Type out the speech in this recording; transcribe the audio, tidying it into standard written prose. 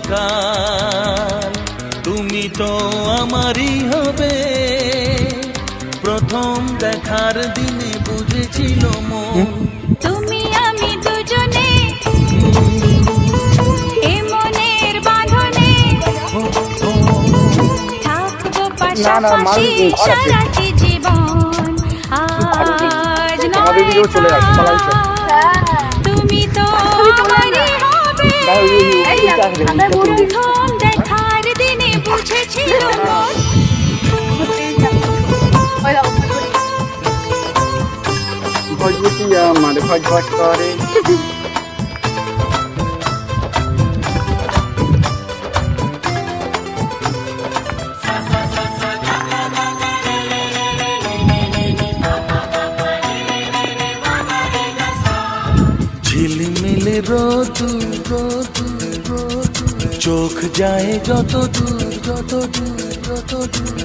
চিরকাল। তুমি তো আমারই হবে, প্রথম দেখার দিনে বুঝেছিল মন। তুমি আমি দুজনে এ মনের বাঁধনে থাকবো পাশাপাশি সারাটি জীবন। আজ নয় তুমি তো আমারই হবে, প্রথম দেখার দিনে বুঝেছিল মন। ভজবতিয়া মানে ভজ ভজ করে। ঝিলমিল রোদুর রোদুর রোদুর, চোখ যায় যত দূর যত দূর যত দূর।